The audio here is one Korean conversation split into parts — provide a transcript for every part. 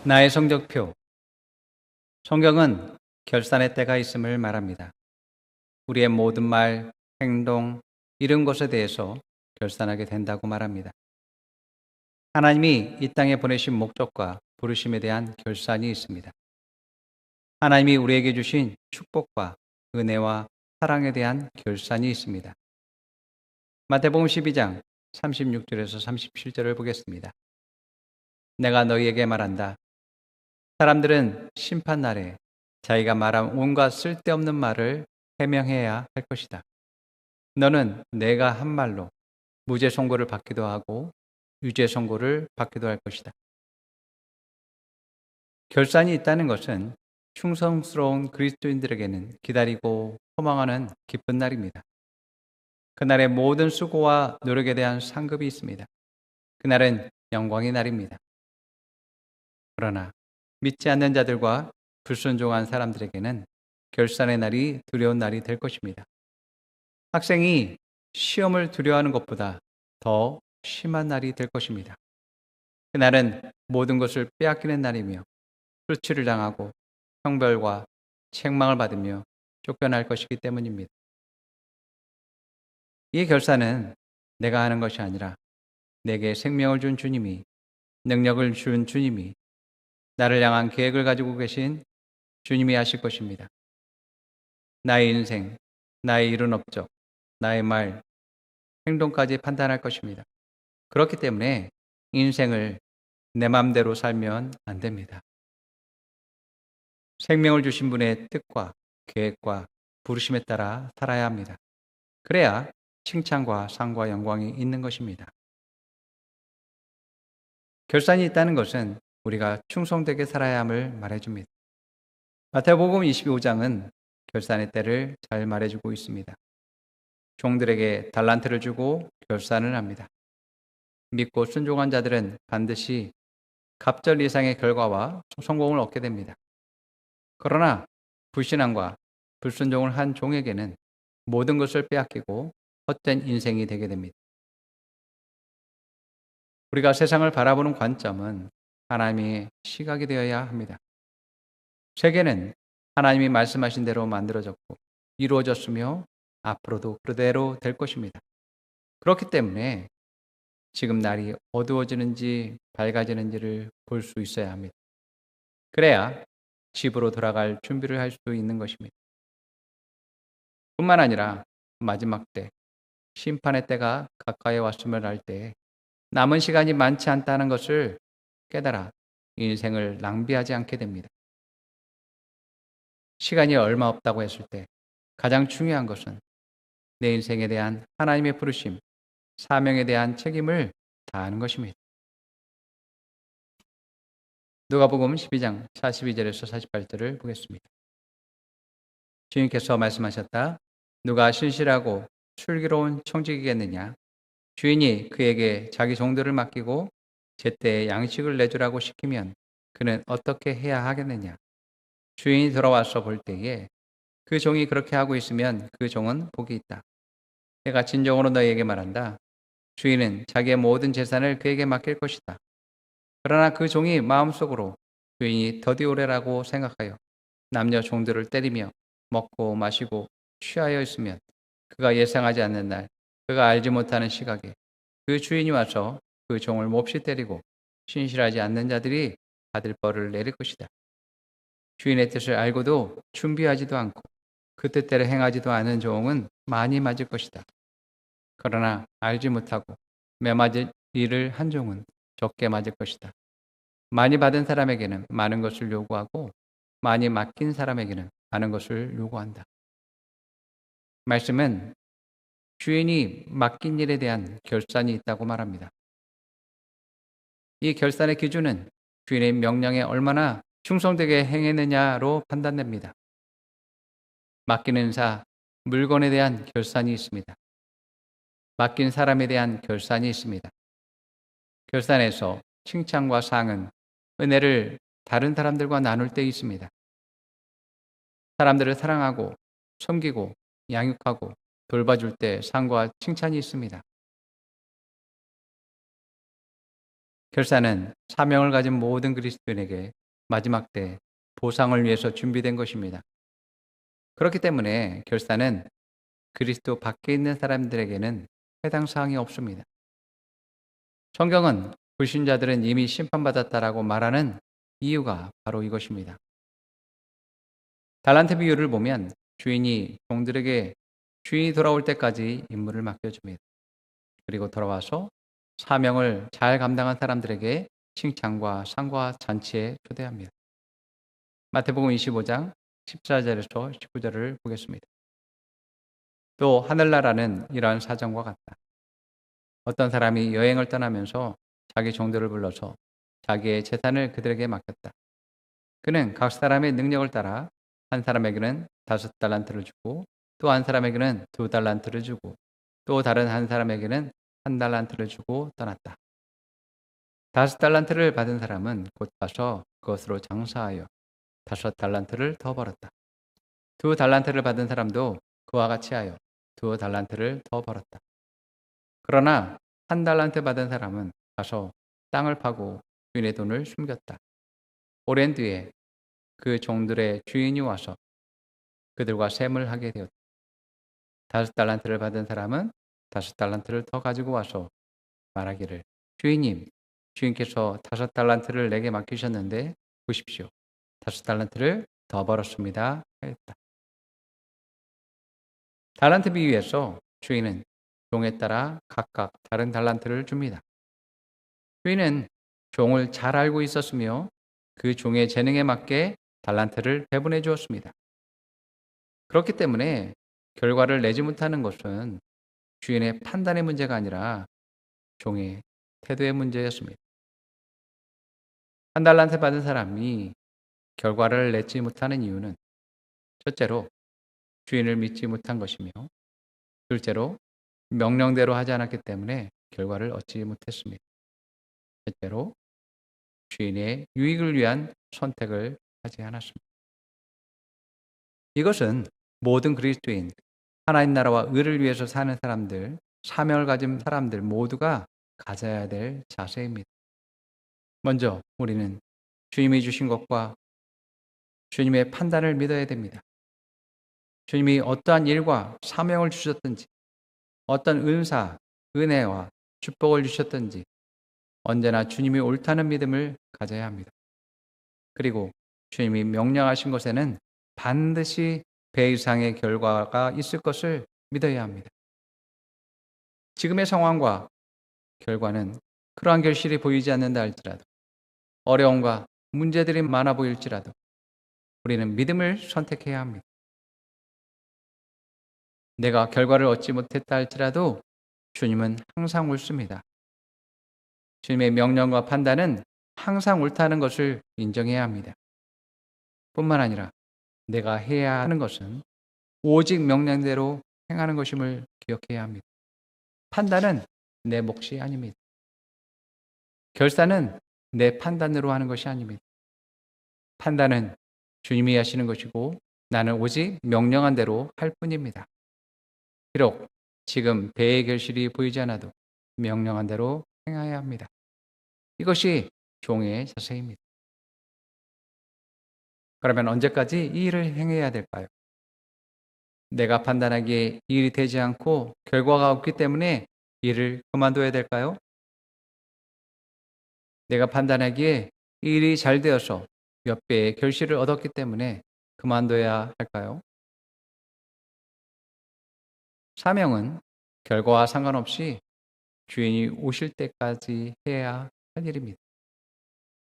나의 성적표. 성경은 결산의 때가 있음을 말합니다. 우리의 모든 말, 행동, 이런 것에 대해서 결산하게 된다고 말합니다. 하나님이 이 땅에 보내신 목적과 부르심에 대한 결산이 있습니다. 하나님이 우리에게 주신 축복과 은혜와 사랑에 대한 결산이 있습니다. 마태복음 12장 36절에서 37절을 보겠습니다. 내가 너희에게 말한다. 사람들은 심판날에 자기가 말한 온갖 쓸데없는 말을 해명해야 할 것이다. 너는 내가 한 말로 무죄 선고를 받기도 하고 유죄 선고를 받기도 할 것이다. 결산이 있다는 것은 충성스러운 그리스도인들에게는 기다리고 소망하는 기쁜 날입니다. 그날의 모든 수고와 노력에 대한 상급이 있습니다. 그날은 영광의 날입니다. 그러나 믿지 않는 자들과 불순종한 사람들에게는 결산의 날이 두려운 날이 될 것입니다. 학생이 시험을 두려워하는 것보다 더 심한 날이 될 것입니다. 그날은 모든 것을 빼앗기는 날이며 수치를 당하고 형벌과 책망을 받으며 쫓겨날 것이기 때문입니다. 이 결산은 내가 하는 것이 아니라 내게 생명을 준 주님이, 능력을 준 주님이, 나를 향한 계획을 가지고 계신 주님이 하실 것입니다. 나의 인생, 나의 이룬 업적, 나의 말, 행동까지 판단할 것입니다. 그렇기 때문에 인생을 내 맘대로 살면 안 됩니다. 생명을 주신 분의 뜻과 계획과 부르심에 따라 살아야 합니다. 그래야 칭찬과 상과 영광이 있는 것입니다. 결산이 있다는 것은 우리가 충성되게 살아야 함을 말해줍니다. 마태복음 25장은 결산의 때를 잘 말해주고 있습니다. 종들에게 달란트를 주고 결산을 합니다. 믿고 순종한 자들은 반드시 갑절 이상의 결과와 성공을 얻게 됩니다. 그러나 불신앙과 불순종을 한 종에게는 모든 것을 빼앗기고 헛된 인생이 되게 됩니다. 우리가 세상을 바라보는 관점은 하나님의 시각이 되어야 합니다. 세계는 하나님이 말씀하신 대로 만들어졌고 이루어졌으며 앞으로도 그대로 될 것입니다. 그렇기 때문에 지금 날이 어두워지는지 밝아지는지를 볼 수 있어야 합니다. 그래야 집으로 돌아갈 준비를 할 수 있는 것입니다. 뿐만 아니라 마지막 때, 심판의 때가 가까이 왔음을 알 때 남은 시간이 많지 않다는 것을 깨달아 인생을 낭비하지 않게 됩니다. 시간이 얼마 없다고 했을 때 가장 중요한 것은 내 인생에 대한 하나님의 부르심, 사명에 대한 책임을 다하는 것입니다. 누가복음 12장 42절에서 48절을 보겠습니다. 주님께서 말씀하셨다. 누가 신실하고 슬기로운 청직이겠느냐? 주인이 그에게 자기 종들을 맡기고 제때에 양식을 내주라고 시키면 그는 어떻게 해야 하겠느냐? 주인이 돌아와서 볼 때에 그 종이 그렇게 하고 있으면 그 종은 복이 있다. 내가 진정으로 너희에게 말한다. 주인은 자기의 모든 재산을 그에게 맡길 것이다. 그러나 그 종이 마음속으로 주인이 더디 오래라고 생각하여 남녀 종들을 때리며 먹고 마시고 취하여 있으면 그가 예상하지 않는 날, 그가 알지 못하는 시각에 그 주인이 와서 그 종을 몹시 때리고 신실하지 않는 자들이 받을 벌을 내릴 것이다. 주인의 뜻을 알고도 준비하지도 않고 그 뜻대로 행하지도 않은 종은 많이 맞을 것이다. 그러나 알지 못하고 매맞을 일을 한 종은 적게 맞을 것이다. 많이 받은 사람에게는 많은 것을 요구하고 많이 맡긴 사람에게는 많은 것을 요구한다. 말씀은 주인이 맡긴 일에 대한 결산이 있다고 말합니다. 이 결산의 기준은 주인의 명령에 얼마나 충성되게 행했느냐로 판단됩니다. 맡기는 자, 물건에 대한 결산이 있습니다. 맡긴 사람에 대한 결산이 있습니다. 결산에서 칭찬과 상은 은혜를 다른 사람들과 나눌 때 있습니다. 사람들을 사랑하고 섬기고 양육하고 돌봐줄 때 상과 칭찬이 있습니다. 결사는 사명을 가진 모든 그리스도인에게 마지막 때 보상을 위해서 준비된 것입니다. 그렇기 때문에 결사는 그리스도 밖에 있는 사람들에게는 해당 사항이 없습니다. 성경은 불신자들은 이미 심판받았다라고 말하는 이유가 바로 이것입니다. 달란트 비유를 보면 주인이 종들에게 주인이 돌아올 때까지 임무를 맡겨줍니다. 그리고 돌아와서 사명을 잘 감당한 사람들에게 칭찬과 상과 잔치에 초대합니다. 마태복음 25장 14절에서 19절을 보겠습니다. 또 하늘나라는 이러한 사정과 같다. 어떤 사람이 여행을 떠나면서 자기 종들을 불러서 자기의 재산을 그들에게 맡겼다. 그는 각 사람의 능력을 따라 한 사람에게는 5달란트를 주고 또 한 사람에게는 2달란트를 주고 또 다른 한 사람에게는 1달란트를 주고 떠났다. 5달란트를 받은 사람은 곧 가서 그것으로 장사하여 5달란트를 더 벌었다. 2달란트를 받은 사람도 그와 같이 하여 2달란트를 더 벌었다. 그러나 1달란트 받은 사람은 가서 땅을 파고 주인의 돈을 숨겼다. 오랜 뒤에 그 종들의 주인이 와서 그들과 셈을 하게 되었다. 5달란트를 받은 사람은 5달란트를 더 가지고 와서 말하기를 주인님, 주인께서 5달란트를 내게 맡기셨는데 보십시오. 5달란트를 더 벌었습니다. 하였다. 달란트 비유에서 주인은 종에 따라 각각 다른 달란트를 줍니다. 주인은 종을 잘 알고 있었으며 그 종의 재능에 맞게 달란트를 배분해 주었습니다. 그렇기 때문에 결과를 내지 못하는 것은 주인의 판단의 문제가 아니라 종의 태도의 문제였습니다. 1달란트 받은 사람이 결과를 내지 못하는 이유는 첫째로 주인을 믿지 못한 것이며 둘째로 명령대로 하지 않았기 때문에 결과를 얻지 못했습니다. 셋째로 주인의 유익을 위한 선택을 하지 않았습니다. 이것은 모든 그리스도인, 하나님 나라와 의를 위해서 사는 사람들, 사명을 가진 사람들 모두가 가져야 될 자세입니다. 먼저 우리는 주님이 주신 것과 주님의 판단을 믿어야 됩니다. 주님이 어떠한 일과 사명을 주셨든지 어떤 은사, 은혜와 축복을 주셨든지 언제나 주님이 옳다는 믿음을 가져야 합니다. 그리고 주님이 명령하신 것에는 반드시 배 이상의 결과가 있을 것을 믿어야 합니다. 지금의 상황과 결과는 그러한 결실이 보이지 않는다 할지라도 어려움과 문제들이 많아 보일지라도 우리는 믿음을 선택해야 합니다. 내가 결과를 얻지 못했다 할지라도 주님은 항상 옳습니다. 주님의 명령과 판단은 항상 옳다는 것을 인정해야 합니다. 뿐만 아니라 내가 해야 하는 것은 오직 명령대로 행하는 것임을 기억해야 합니다. 판단은 내 몫이 아닙니다. 결사는 내 판단으로 하는 것이 아닙니다. 판단은 주님이 하시는 것이고 나는 오직 명령한 대로 할 뿐입니다. 비록 지금 배의 결실이 보이지 않아도 명령한 대로 행해야 합니다. 이것이 종의 자세입니다. 그러면 언제까지 이 일을 행해야 될까요? 내가 판단하기에 이 일이 되지 않고 결과가 없기 때문에 일을 그만둬야 될까요? 내가 판단하기에 이 일이 잘 되어서 몇 배의 결실을 얻었기 때문에 그만둬야 할까요? 사명은 결과와 상관없이 주인이 오실 때까지 해야 할 일입니다.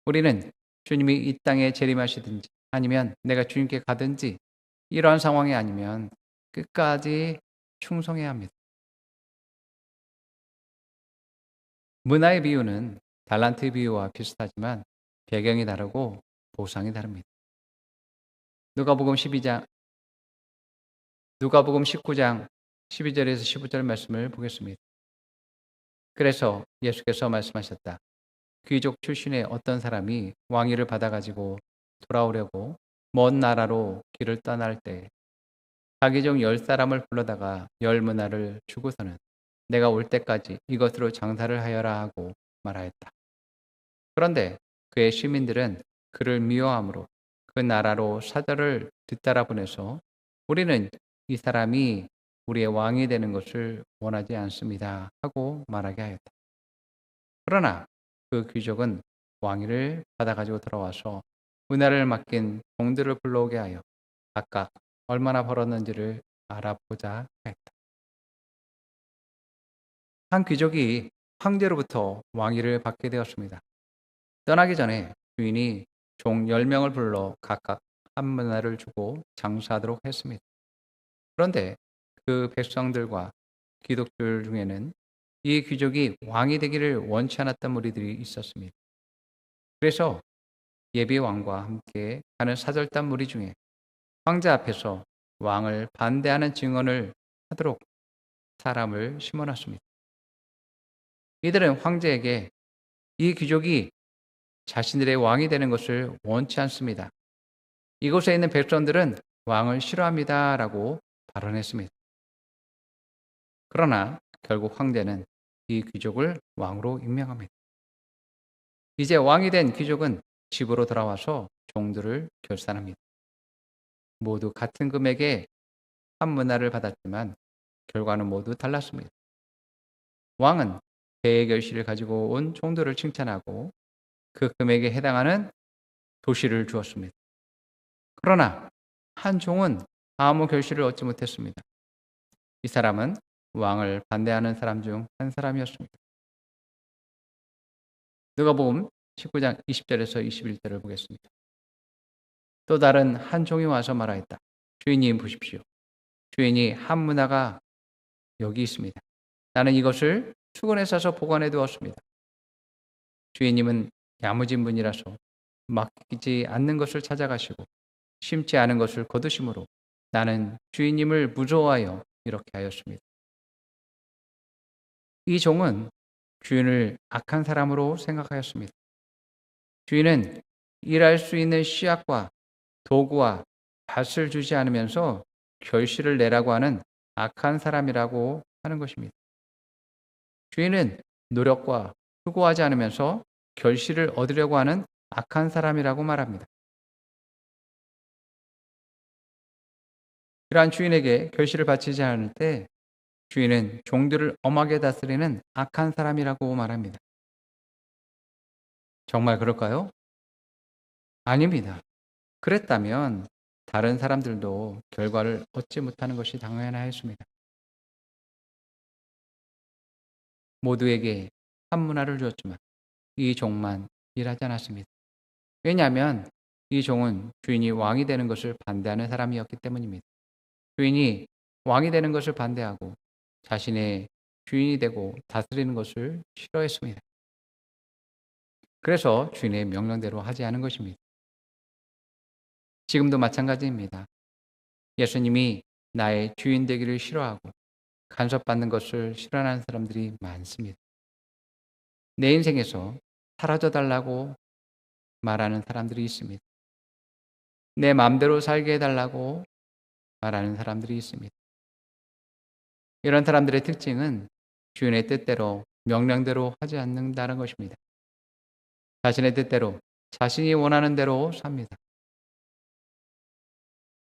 우리는 주님이 이 땅에 재림하시든지 아니면 내가 주님께 가든지 이러한 상황이 아니면 끝까지 충성해야 합니다. 문화의 비유는 달란트 비유와 비슷하지만 배경이 다르고 보상이 다릅니다. 누가복음 19장 12절에서 15절 말씀을 보겠습니다. 그래서 예수께서 말씀하셨다. 귀족 출신의 어떤 사람이 왕위를 받아가지고 돌아오려고 먼 나라로 길을 떠날 때 자기 중 10사람을 불러다가 10문화를 주고서는 내가 올 때까지 이것으로 장사를 하여라 하고 말하였다. 그런데 그의 시민들은 그를 미워함으로 그 나라로 사절을 뒤따라 보내서 우리는 이 사람이 우리의 왕이 되는 것을 원하지 않습니다 하고 말하게 하였다. 그러나 그 귀족은 왕위를 받아가지고 들어와서 은혜를 맡긴 종들을 불러오게 하여 각각 얼마나 벌었는지를 알아보자 했다. 한 귀족이 황제로부터 왕위를 받게 되었습니다. 떠나기 전에 주인이 종 10명을 불러 각각 한 문화를 주고 장사하도록 했습니다. 그런데 그 백성들과 귀족들 중에는 이 귀족이 왕이 되기를 원치 않았던 무리들이 있었습니다. 그래서 예비 왕과 함께 가는 사절단 무리 중에 황제 앞에서 왕을 반대하는 증언을 하도록 사람을 심어놨습니다. 이들은 황제에게 이 귀족이 자신들의 왕이 되는 것을 원치 않습니다. 이곳에 있는 백성들은 왕을 싫어합니다 라고 발언했습니다. 그러나 결국 황제는 이 귀족을 왕으로 임명합니다. 이제 왕이 된 귀족은 집으로 돌아와서 종들을 결산합니다. 모두 같은 금액의 한 문화를 받았지만 결과는 모두 달랐습니다. 왕은 대결실을 가지고 온 종들을 칭찬하고 그 금액에 해당하는 도시를 주었습니다. 그러나 한 종은 아무 결실을 얻지 못했습니다. 이 사람은 왕을 반대하는 사람 중 한 사람이었습니다. 누가복음 19장 20절에서 21절을 보겠습니다. 또 다른 한 종이 와서 말하였다. 주인님 보십시오. 주인이 한 문화가 여기 있습니다. 나는 이것을 수건에 싸서 보관해 두었습니다. 주인님은 야무진 분이라서 맡기지 않는 것을 찾아가시고 심지 않은 것을 거두심으로 나는 주인님을 무서워하여 이렇게 하였습니다. 이 종은 주인을 악한 사람으로 생각하였습니다. 주인은 일할 수 있는 씨앗과 도구와 밭을 주지 않으면서 결실을 내라고 하는 악한 사람이라고 하는 것입니다. 주인은 노력과 수고하지 않으면서 결실을 얻으려고 하는 악한 사람이라고 말합니다. 그러한 주인에게 결실을 바치지 않을 때 주인은 종들을 엄하게 다스리는 악한 사람이라고 말합니다. 정말 그럴까요? 아닙니다. 그랬다면 다른 사람들도 결과를 얻지 못하는 것이 당연하였습니다. 모두에게 한 문화를 주었지만 이 종만 일하지 않았습니다. 왜냐하면 이 종은 주인이 왕이 되는 것을 반대하는 사람이었기 때문입니다. 주인이 왕이 되는 것을 반대하고 자신의 주인이 되고 다스리는 것을 싫어했습니다. 그래서 주인의 명령대로 하지 않은 것입니다. 지금도 마찬가지입니다. 예수님이 나의 주인 되기를 싫어하고 간섭받는 것을 싫어하는 사람들이 많습니다. 내 인생에서 사라져 달라고 말하는 사람들이 있습니다. 내 마음대로 살게 해달라고 말하는 사람들이 있습니다. 이런 사람들의 특징은 주인의 뜻대로 명령대로 하지 않는다는 것입니다. 자신의 뜻대로 자신이 원하는 대로 삽니다.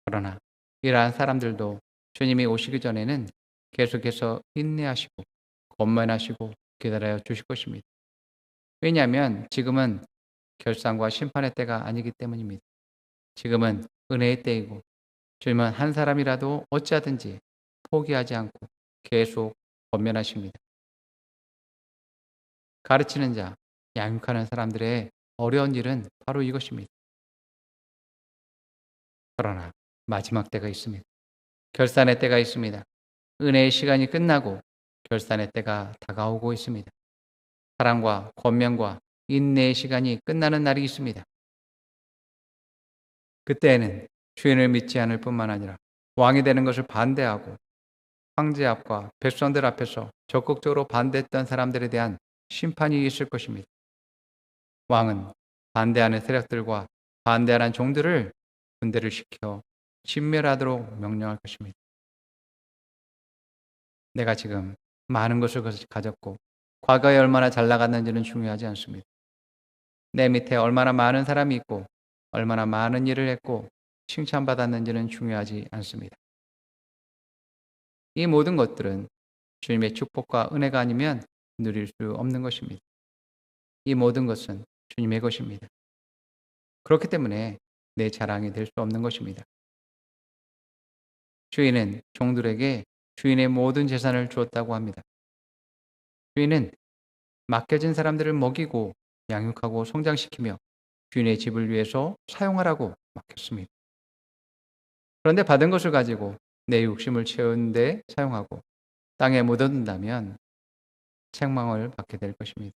그러나 이러한 사람들도 주님이 오시기 전에는 계속해서 인내하시고 권면하시고 기다려 주실 것입니다. 왜냐하면 지금은 결산과 심판의 때가 아니기 때문입니다. 지금은 은혜의 때이고 주님은 한 사람이라도 어찌하든지 포기하지 않고 계속 권면하십니다. 가르치는 자, 양육하는 사람들의 어려운 일은 바로 이것입니다. 그러나 마지막 때가 있습니다. 결산의 때가 있습니다. 은혜의 시간이 끝나고 결산의 때가 다가오고 있습니다. 사랑과 권면과 인내의 시간이 끝나는 날이 있습니다. 그때에는 주인을 믿지 않을 뿐만 아니라 왕이 되는 것을 반대하고 황제 앞과 백성들 앞에서 적극적으로 반대했던 사람들에 대한 심판이 있을 것입니다. 왕은 반대하는 세력들과 반대하는 종들을 군대를 시켜 진멸하도록 명령할 것입니다. 내가 지금 많은 것을 가졌고 과거에 얼마나 잘 나갔는지는 중요하지 않습니다. 내 밑에 얼마나 많은 사람이 있고 얼마나 많은 일을 했고 칭찬받았는지는 중요하지 않습니다. 이 모든 것들은 주님의 축복과 은혜가 아니면 누릴 수 없는 것입니다. 이 모든 것은 주님의 것입니다. 그렇기 때문에 내 자랑이 될 수 없는 것입니다. 주인은 종들에게 주인의 모든 재산을 주었다고 합니다. 주인은 맡겨진 사람들을 먹이고 양육하고 성장시키며 주인의 집을 위해서 사용하라고 맡겼습니다. 그런데 받은 것을 가지고 내 욕심을 채우는 데 사용하고 땅에 묻어둔다면 책망을 받게 될 것입니다.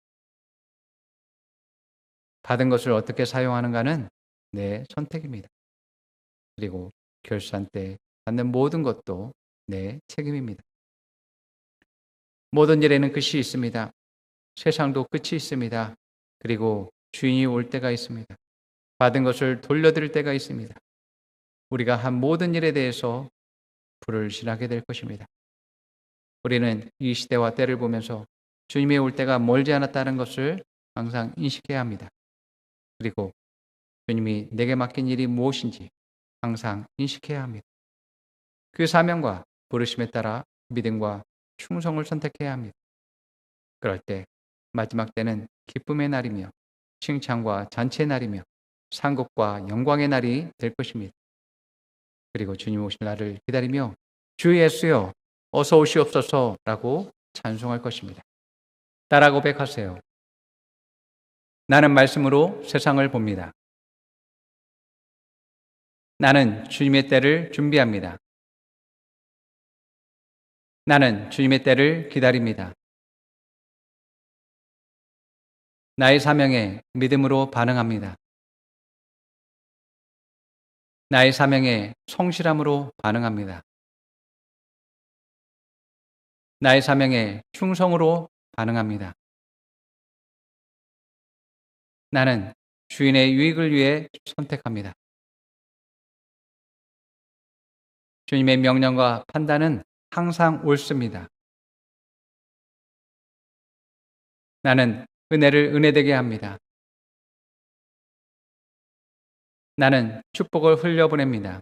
받은 것을 어떻게 사용하는가는 내 선택입니다. 그리고 결산 때 받는 모든 것도 내 책임입니다. 모든 일에는 끝이 있습니다. 세상도 끝이 있습니다. 그리고 주인이 올 때가 있습니다. 받은 것을 돌려드릴 때가 있습니다. 우리가 한 모든 일에 대해서 불을 지나게 될 것입니다. 우리는 이 시대와 때를 보면서 주님의 올 때가 멀지 않았다는 것을 항상 인식해야 합니다. 그리고 주님이 내게 맡긴 일이 무엇인지 항상 인식해야 합니다. 그 사명과 부르심에 따라 믿음과 충성을 선택해야 합니다. 그럴 때 마지막 때는 기쁨의 날이며 칭찬과 잔치의 날이며 상급과 영광의 날이 될 것입니다. 그리고 주님 오실 날을 기다리며 주 예수여 어서 오시옵소서라고 찬송할 것입니다. 따라 고백하세요. 나는 말씀으로 세상을 봅니다. 나는 주님의 때를 준비합니다. 나는 주님의 때를 기다립니다. 나의 사명에 믿음으로 반응합니다. 나의 사명에 성실함으로 반응합니다. 나의 사명에 충성으로 반응합니다. 나는 주인의 유익을 위해 선택합니다. 주님의 명령과 판단은 항상 옳습니다. 나는 은혜를 은혜되게 합니다. 나는 축복을 흘려보냅니다.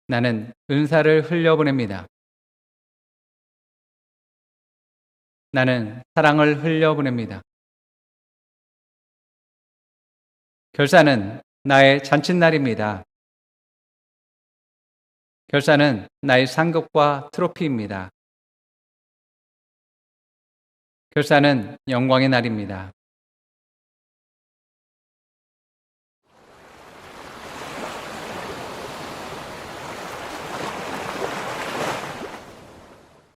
나는 은사를 흘려보냅니다. 나는 사랑을 흘려보냅니다. 결산은 나의 잔칫날입니다. 결산은 나의 상급과 트로피입니다. 결산은 영광의 날입니다.